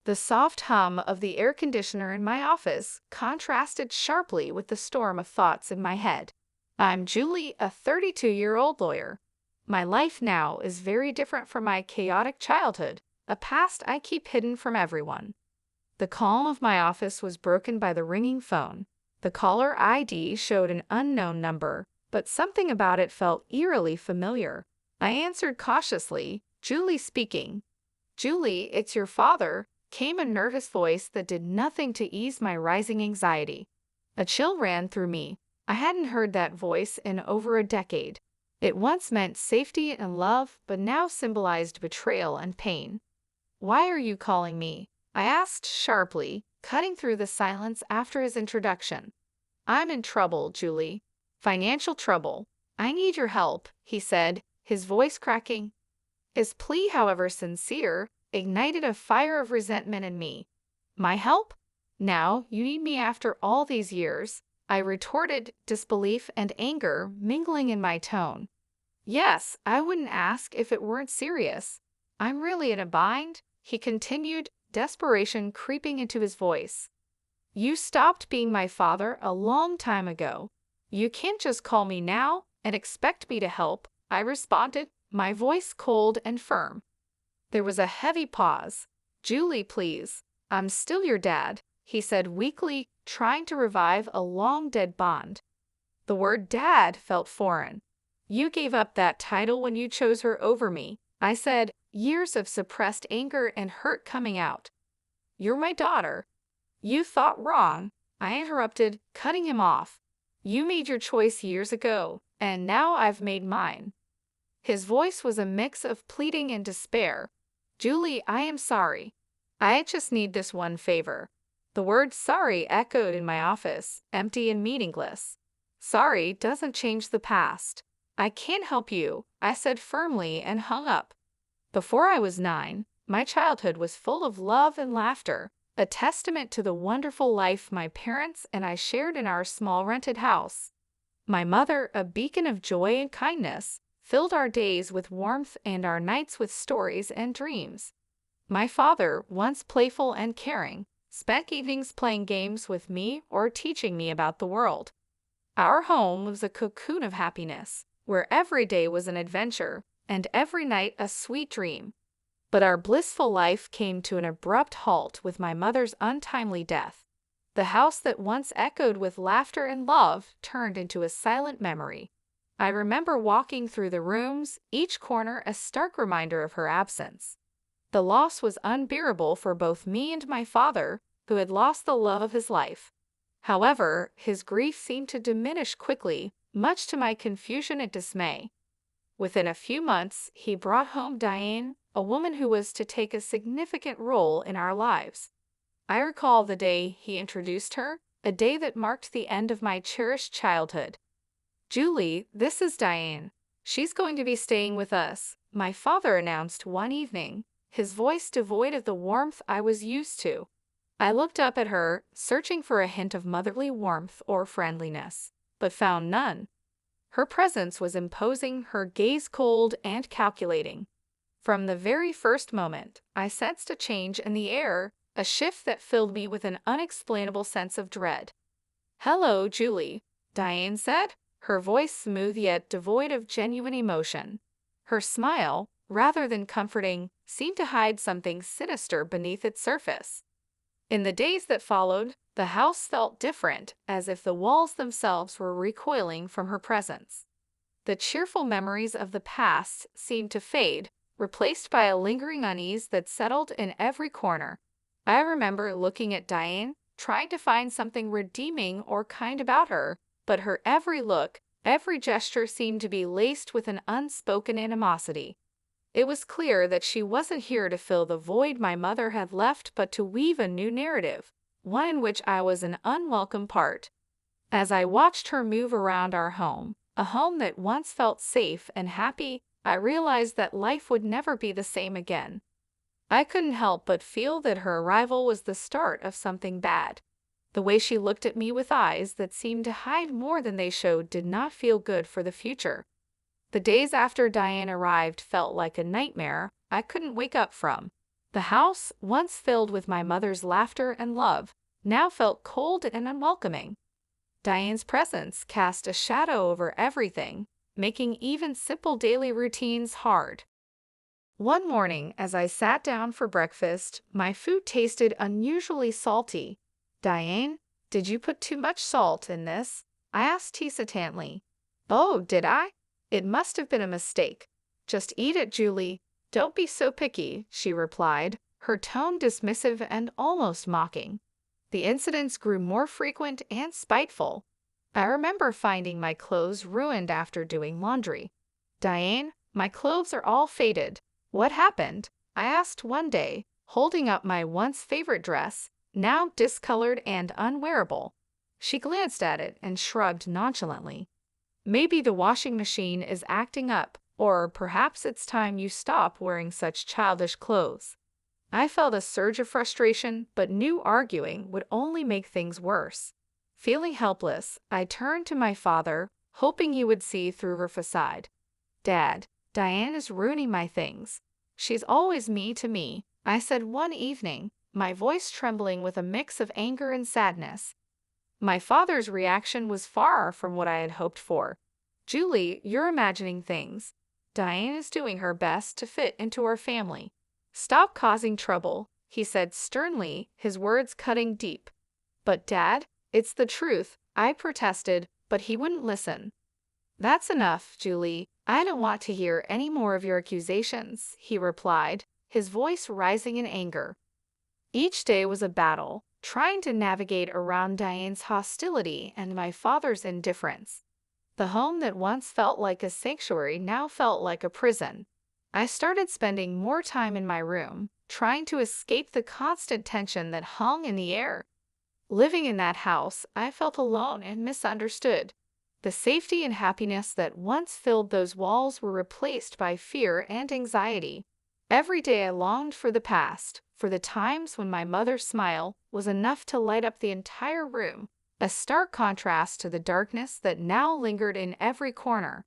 The soft hum of the air conditioner in my office contrasted sharply with the storm of thoughts in my head. I'm Julie, a 32-year-old lawyer. My life now is very different from my chaotic childhood, a past I keep hidden from everyone. The calm of my office was broken by the ringing phone. The caller ID showed an unknown number, but something about it felt eerily familiar. I answered cautiously, "Julie speaking." "Julie, it's your father," came a nervous voice that did nothing to ease my rising anxiety. A chill ran through me. I hadn't heard that voice in over a decade. It once meant safety and love, but now symbolized betrayal and pain. "Why are you calling me?" I asked sharply, cutting through the silence after his introduction. "I'm in trouble, Julie. Financial trouble. I need your help," he said, his voice cracking. His plea, however sincere, ignited a fire of resentment in me. "My help? Now you need me after all these years?" I retorted, disbelief and anger mingling in my tone. "Yes, I wouldn't ask if it weren't serious. I'm really in a bind," he continued, desperation creeping into his voice. "You stopped being my father a long time ago. You can't just call me now and expect me to help," I responded, my voice cold and firm. There was a heavy pause. "Julie, please. I'm still your dad," he said weakly, trying to revive a long-dead bond. The word dad felt foreign. "You gave up that title when you chose her over me," I said, years of suppressed anger and hurt coming out. "You're my daughter." "You thought wrong," I interrupted, cutting him off. "You made your choice years ago, and now I've made mine." His voice was a mix of pleading and despair. "Julie, I am sorry. I just need this one favor." The word sorry echoed in my office, empty and meaningless. "Sorry doesn't change the past. I can't help you," I said firmly and hung up. Before I was 9, my childhood was full of love and laughter, a testament to the wonderful life my parents and I shared in our small rented house. My mother, a beacon of joy and kindness, filled our days with warmth and our nights with stories and dreams. My father, once playful and caring, spent evenings playing games with me or teaching me about the world. Our home was a cocoon of happiness, where every day was an adventure and every night a sweet dream. But our blissful life came to an abrupt halt with my mother's untimely death. The house that once echoed with laughter and love turned into a silent memory. I remember walking through the rooms, each corner a stark reminder of her absence. The loss was unbearable for both me and my father, who had lost the love of his life. However, his grief seemed to diminish quickly, much to my confusion and dismay. Within a few months, he brought home Diane, a woman who was to take a significant role in our lives. I recall the day he introduced her, a day that marked the end of my cherished childhood. "Julie, this is Diane. She's going to be staying with us," my father announced one evening, his voice devoid of the warmth I was used to. I looked up at her, searching for a hint of motherly warmth or friendliness, but found none. Her presence was imposing, her gaze cold and calculating. From the very first moment, I sensed a change in the air, a shift that filled me with an unexplainable sense of dread. "Hello, Julie," Diane said, her voice smooth yet devoid of genuine emotion. Her smile, rather than comforting, seemed to hide something sinister beneath its surface. In the days that followed, the house felt different, as if the walls themselves were recoiling from her presence. The cheerful memories of the past seemed to fade, replaced by a lingering unease that settled in every corner. I remember looking at Diane, trying to find something redeeming or kind about her, but her every look, every gesture seemed to be laced with an unspoken animosity. It was clear that she wasn't here to fill the void my mother had left, but to weave a new narrative, one in which I was an unwelcome part. As I watched her move around our home, a home that once felt safe and happy, I realized that life would never be the same again. I couldn't help but feel that her arrival was the start of something bad. The way she looked at me with eyes that seemed to hide more than they showed did not feel good for the future. The days after Diane arrived felt like a nightmare I couldn't wake up from. The house, once filled with my mother's laughter and love, now felt cold and unwelcoming. Diane's presence cast a shadow over everything, making even simple daily routines hard. One morning, as I sat down for breakfast, my food tasted unusually salty. "Diane, did you put too much salt in this?" I asked hesitantly. "Oh, did I? It must have been a mistake. Just eat it, Julie. Don't be so picky," she replied, her tone dismissive and almost mocking. The incidents grew more frequent and spiteful. I remember finding my clothes ruined after doing laundry. "Diane, my clothes are all faded. What happened?" I asked one day, holding up my once favorite dress, now discolored and unwearable. She glanced at it and shrugged nonchalantly. "Maybe the washing machine is acting up, or perhaps it's time you stop wearing such childish clothes." I felt a surge of frustration, but knew arguing would only make things worse. Feeling helpless, I turned to my father, hoping he would see through her facade. "Dad, Diane is ruining my things. She's always me to me," I said one evening, my voice trembling with a mix of anger and sadness. My father's reaction was far from what I had hoped for. "Julie, you're imagining things. Diane is doing her best to fit into our family. Stop causing trouble," he said sternly, his words cutting deep. "But Dad, it's the truth," I protested, but he wouldn't listen. "That's enough, Julie. I don't want to hear any more of your accusations," he replied, his voice rising in anger. Each day was a battle, trying to navigate around Diane's hostility and my father's indifference. The home that once felt like a sanctuary now felt like a prison. I started spending more time in my room, trying to escape the constant tension that hung in the air. Living in that house, I felt alone and misunderstood. The safety and happiness that once filled those walls were replaced by fear and anxiety. Every day I longed for the past, for the times when my mother's smile was enough to light up the entire room, a stark contrast to the darkness that now lingered in every corner.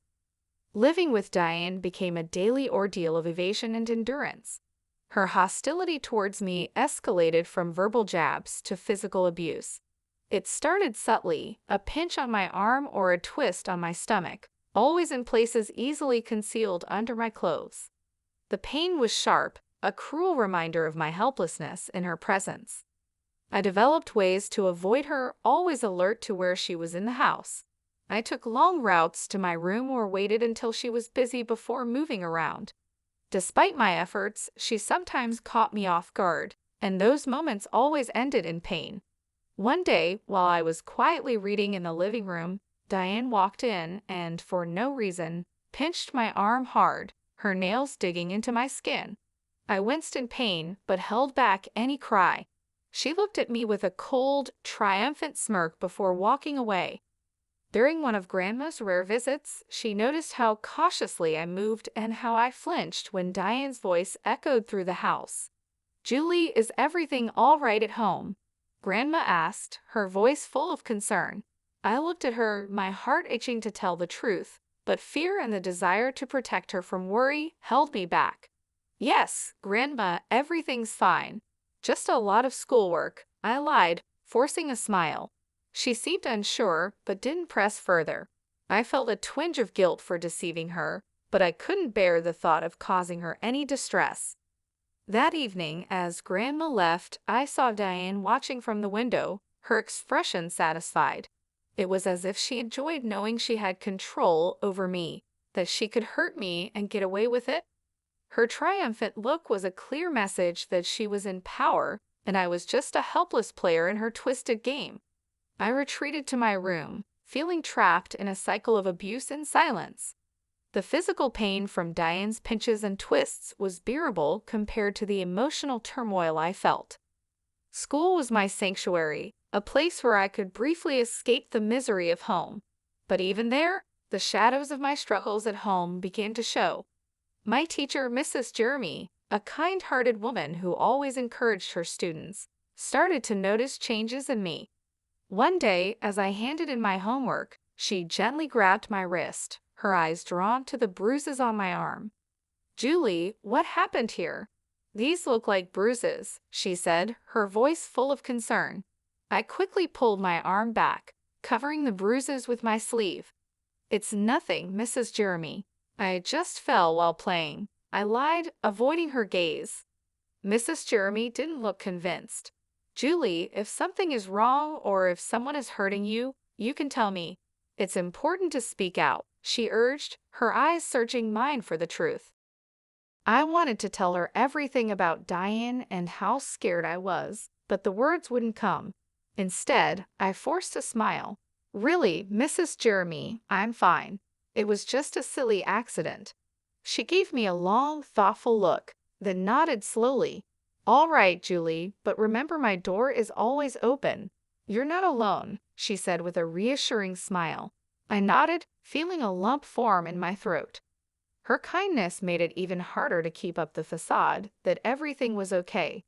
Living with Diane became a daily ordeal of evasion and endurance. Her hostility towards me escalated from verbal jabs to physical abuse. It started subtly, a pinch on my arm or a twist on my stomach, always in places easily concealed under my clothes. The pain was sharp, a cruel reminder of my helplessness in her presence. I developed ways to avoid her, always alert to where she was in the house. I took long routes to my room or waited until she was busy before moving around. Despite my efforts, she sometimes caught me off guard, and those moments always ended in pain. One day, while I was quietly reading in the living room, Diane walked in and, for no reason, pinched my arm hard, her nails digging into my skin. I winced in pain, but held back any cry. She looked at me with a cold, triumphant smirk before walking away. During one of Grandma's rare visits, she noticed how cautiously I moved and how I flinched when Diane's voice echoed through the house. "Julie, is everything all right at home?" Grandma asked, her voice full of concern. I looked at her, my heart itching to tell the truth, but fear and the desire to protect her from worry held me back. "Yes, Grandma, everything's fine. Just a lot of schoolwork," I lied, forcing a smile. She seemed unsure, but didn't press further. I felt a twinge of guilt for deceiving her, but I couldn't bear the thought of causing her any distress. That evening, as Grandma left, I saw Diane watching from the window, her expression satisfied. It was as if she enjoyed knowing she had control over me, that she could hurt me and get away with it. Her triumphant look was a clear message that she was in power, and I was just a helpless player in her twisted game. I retreated to my room, feeling trapped in a cycle of abuse and silence. The physical pain from Diane's pinches and twists was bearable compared to the emotional turmoil I felt. School was my sanctuary, a place where I could briefly escape the misery of home. But even there, the shadows of my struggles at home began to show. My teacher, Mrs. Jeremy, a kind-hearted woman who always encouraged her students, started to notice changes in me. One day, as I handed in my homework, she gently grabbed my wrist, her eyes drawn to the bruises on my arm. "Julie, what happened here?" These look like bruises, she said, her voice full of concern. I quickly pulled my arm back, covering the bruises with my sleeve. It's nothing, Mrs. Jeremy. I just fell while playing. I lied, avoiding her gaze. Mrs. Jeremy didn't look convinced. Julie, if something is wrong or if someone is hurting you, you can tell me. It's important to speak out, she urged, her eyes searching mine for the truth. I wanted to tell her everything about Diane and how scared I was, but the words wouldn't come. Instead, I forced a smile. Really, Mrs. Jeremy, I'm fine. It was just a silly accident. She gave me a long, thoughtful look, then nodded slowly. All right, Julie, but remember my door is always open. You're not alone, she said with a reassuring smile. I nodded, feeling a lump form in my throat. Her kindness made it even harder to keep up the facade that everything was okay.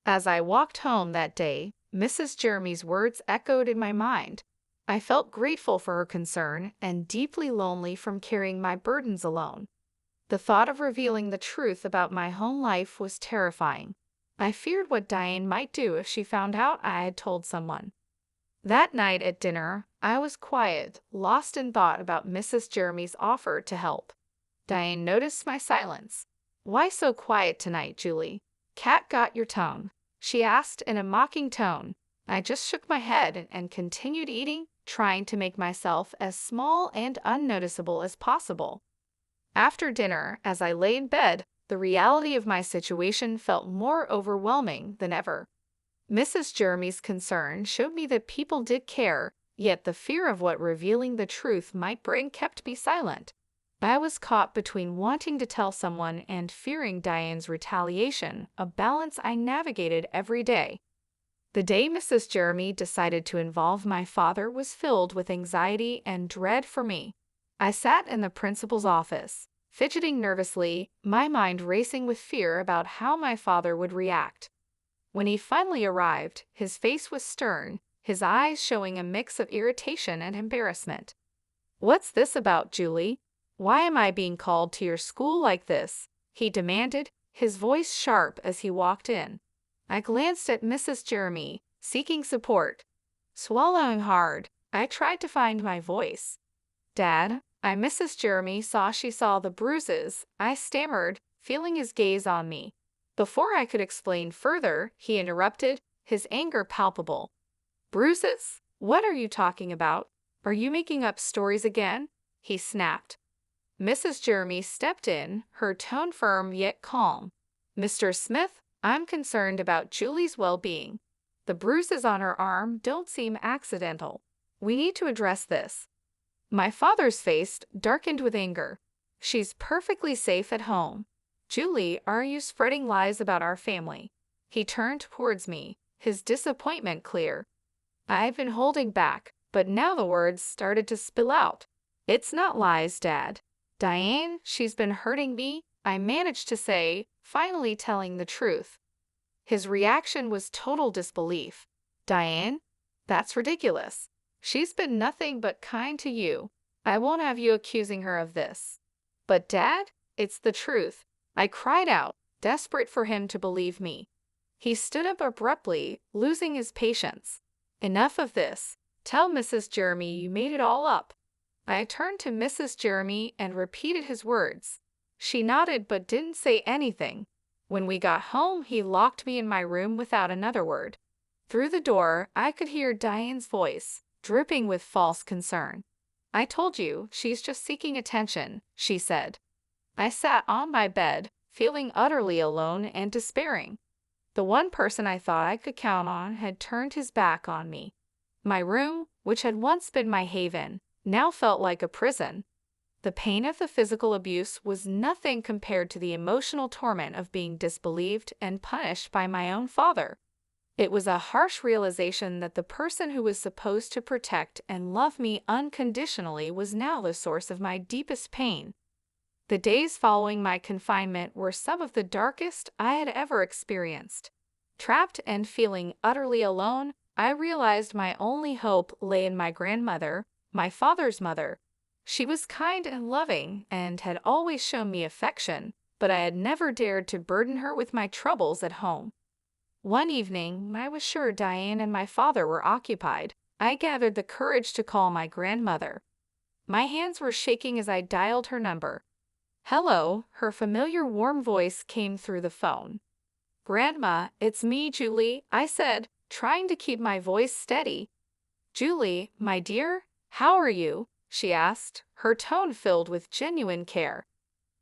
As I walked home that day, Mrs. Jeremy's words echoed in my mind. I felt grateful for her concern and deeply lonely from carrying my burdens alone. The thought of revealing the truth about my home life was terrifying. I feared what Diane might do if she found out I had told someone. That night at dinner, I was quiet, lost in thought about Mrs. Jeremy's offer to help. Diane noticed my silence. Why so quiet tonight, Julie? Cat got your tongue, she asked in a mocking tone. I just shook my head and continued eating, trying to make myself as small and unnoticeable as possible. After dinner, as I lay in bed, the reality of my situation felt more overwhelming than ever. Mrs. Jeremy's concern showed me that people did care, yet the fear of what revealing the truth might bring kept me silent. I was caught between wanting to tell someone and fearing Diane's retaliation, a balance I navigated every day. The day Mrs. Jeremy decided to involve my father was filled with anxiety and dread for me. I sat in the principal's office, fidgeting nervously, my mind racing with fear about how my father would react. When he finally arrived, his face was stern, his eyes showing a mix of irritation and embarrassment. "What's this about, Julie? Why am I being called to your school like this?" he demanded, his voice sharp as he walked in. I glanced at Mrs. Jeremy, seeking support. Swallowing hard, I tried to find my voice. "Dad," Mrs. Jeremy saw the bruises, I stammered, feeling his gaze on me. Before I could explain further, he interrupted, his anger palpable. "Bruises? What are you talking about? Are you making up stories again?" he snapped. Mrs. Jeremy stepped in, her tone firm yet calm. "Mr. Smith, I'm concerned about Julie's well-being. The bruises on her arm don't seem accidental. We need to address this." My father's face darkened with anger. "She's perfectly safe at home. Julie, are you spreading lies about our family?" He turned towards me, his disappointment clear. I've been holding back, but now the words started to spill out. "It's not lies, Dad. Diane, she's been hurting me," I managed to say, finally telling the truth. His reaction was total disbelief. "Diane? That's ridiculous. She's been nothing but kind to you. I won't have you accusing her of this." "But Dad, it's the truth," I cried out, desperate for him to believe me. He stood up abruptly, losing his patience. "Enough of this. Tell Mrs. Jeremy you made it all up." I turned to Mrs. Jeremy and repeated his words. She nodded but didn't say anything. When we got home, he locked me in my room without another word. Through the door, I could hear Diane's voice, dripping with false concern. "I told you, she's just seeking attention," she said. I sat on my bed, feeling utterly alone and despairing. The one person I thought I could count on had turned his back on me. My room, which had once been my haven, now felt like a prison. The pain of the physical abuse was nothing compared to the emotional torment of being disbelieved and punished by my own father. It was a harsh realization that the person who was supposed to protect and love me unconditionally was now the source of my deepest pain. The days following my confinement were some of the darkest I had ever experienced. Trapped and feeling utterly alone, I realized my only hope lay in my grandmother, my father's mother. She was kind and loving and had always shown me affection, but I had never dared to burden her with my troubles at home. One evening, I was sure Diane and my father were occupied. I gathered the courage to call my grandmother. My hands were shaking as I dialed her number. "Hello," her familiar warm voice came through the phone. "Grandma, it's me, Julie," I said, trying to keep my voice steady. "Julie, my dear, how are you?" she asked, her tone filled with genuine care.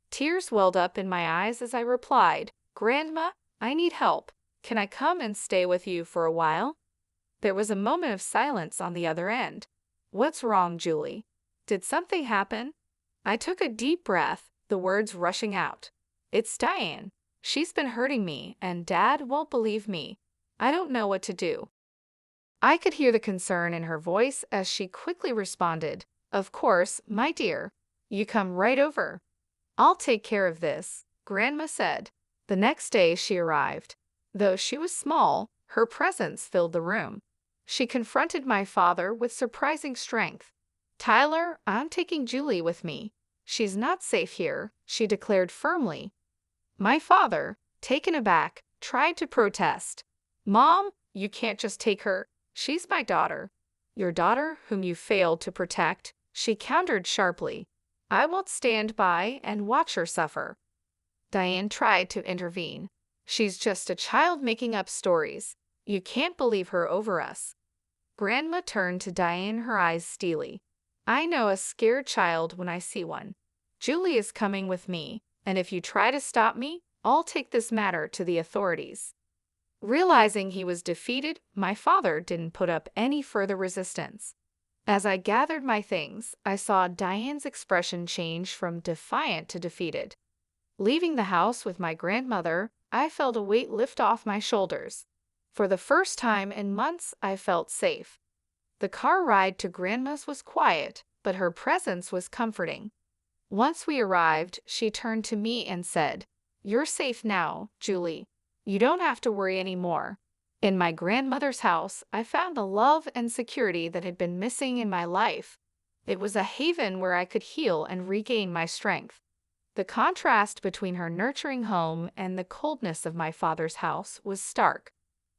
Tears welled up in my eyes as I replied, "Grandma, I need help. Can I come and stay with you for a while?" There was a moment of silence on the other end. "What's wrong, Julie? Did something happen?" I took a deep breath, the words rushing out. "It's Diane. She's been hurting me, and Dad won't believe me. I don't know what to do." I could hear the concern in her voice as she quickly responded, "Of course, my dear. You come right over." "I'll take care of this," Grandma said. The next day she arrived. Though she was small, her presence filled the room. She confronted my father with surprising strength. "Tyler, I'm taking Julie with me. She's not safe here," she declared firmly. My father, taken aback, tried to protest. "Mom, you can't just take her. She's my daughter." "Your daughter whom you failed to protect," she countered sharply. "I won't stand by and watch her suffer." Diane tried to intervene. "She's just a child making up stories. You can't believe her over us." Grandma turned to Diane, her eyes steely. "I know a scared child when I see one. Julie is coming with me, and if you try to stop me, I'll take this matter to the authorities." Realizing he was defeated, my father didn't put up any further resistance. As I gathered my things, I saw Diane's expression change from defiant to defeated. Leaving the house with my grandmother, I felt a weight lift off my shoulders. For the first time in months, I felt safe. The car ride to Grandma's was quiet, but her presence was comforting. Once we arrived, she turned to me and said, "You're safe now, Julie. You don't have to worry anymore." In my grandmother's house, I found the love and security that had been missing in my life. It was a haven where I could heal and regain my strength. The contrast between her nurturing home and the coldness of my father's house was stark.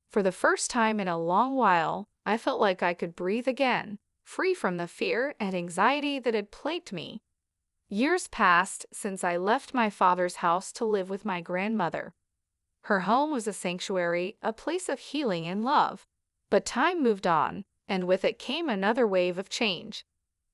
For the first time in a long while, I felt like I could breathe again, free from the fear and anxiety that had plagued me. Years passed since I left my father's house to live with my grandmother. Her home was a sanctuary, a place of healing and love. But time moved on, and with it came another wave of change.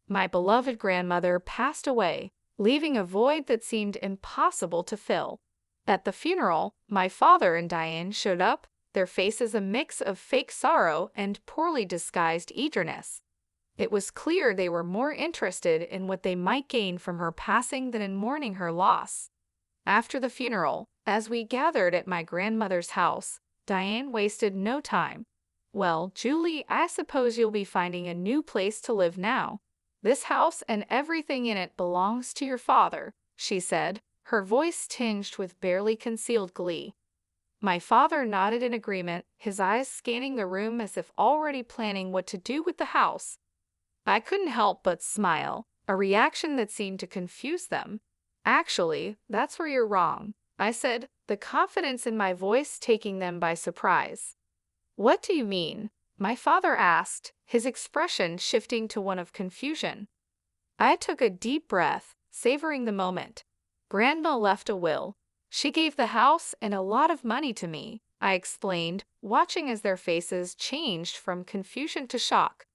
My beloved grandmother passed away, leaving a void that seemed impossible to fill. At the funeral, my father and Diane showed up, their faces a mix of fake sorrow and poorly disguised eagerness. It was clear they were more interested in what they might gain from her passing than in mourning her loss. After the funeral, as we gathered at my grandmother's house, Diane wasted no time. "Well, Julie, I suppose you'll be finding a new place to live now. This house and everything in it belongs to your father," she said, her voice tinged with barely concealed glee. My father nodded in agreement, his eyes scanning the room as if already planning what to do with the house. I couldn't help but smile, a reaction that seemed to confuse them. "Actually, that's where you're wrong," I said, the confidence in my voice taking them by surprise. "What do you mean?" my father asked, his expression shifting to one of confusion. I took a deep breath, savoring the moment. "Grandma left a will. She gave the house and a lot of money to me," I explained, watching as their faces changed from confusion to shock.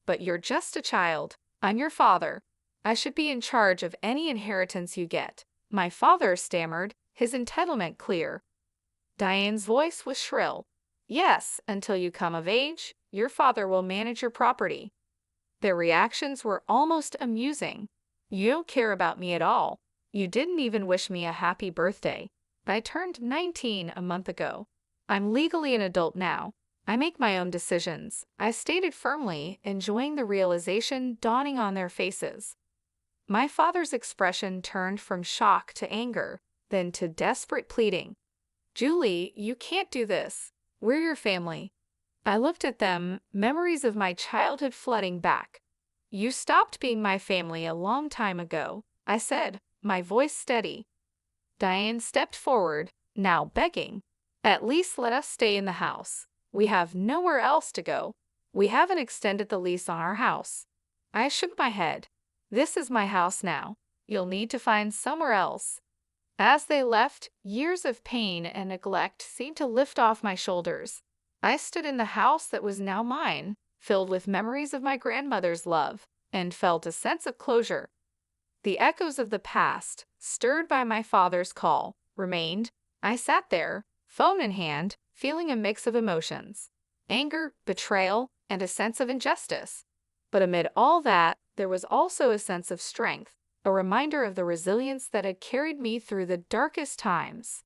"But you're just a child. I'm your father. I should be in charge of any inheritance you get," my father stammered, his entitlement clear. Diane's voice was shrill. "Yes, until you come of age, your father will manage your property." Their reactions were almost amusing. "You don't care about me at all. You didn't even wish me a happy birthday. I turned 19 a month ago. I'm legally an adult now. I make my own decisions," I stated firmly, enjoying the realization dawning on their faces. My father's expression turned from shock to anger, then to desperate pleading. "Julie, you can't do this. We're your family." I looked at them, memories of my childhood flooding back. "You stopped being my family a long time ago," I said, my voice steady. Diane stepped forward, now begging. At least let us stay in the house. We have nowhere else to go. We haven't extended the lease on our house. I shook my head. This is my house now. You'll need to find somewhere else. As they left, years of pain and neglect seemed to lift off my shoulders. I stood in the house that was now mine, filled with memories of my grandmother's love, and felt a sense of closure. The echoes of the past, stirred by my father's call, remained. I sat there, phone in hand, feeling a mix of emotions: anger, betrayal, and a sense of injustice. But amid all that, there was also a sense of strength, a reminder of the resilience that had carried me through the darkest times.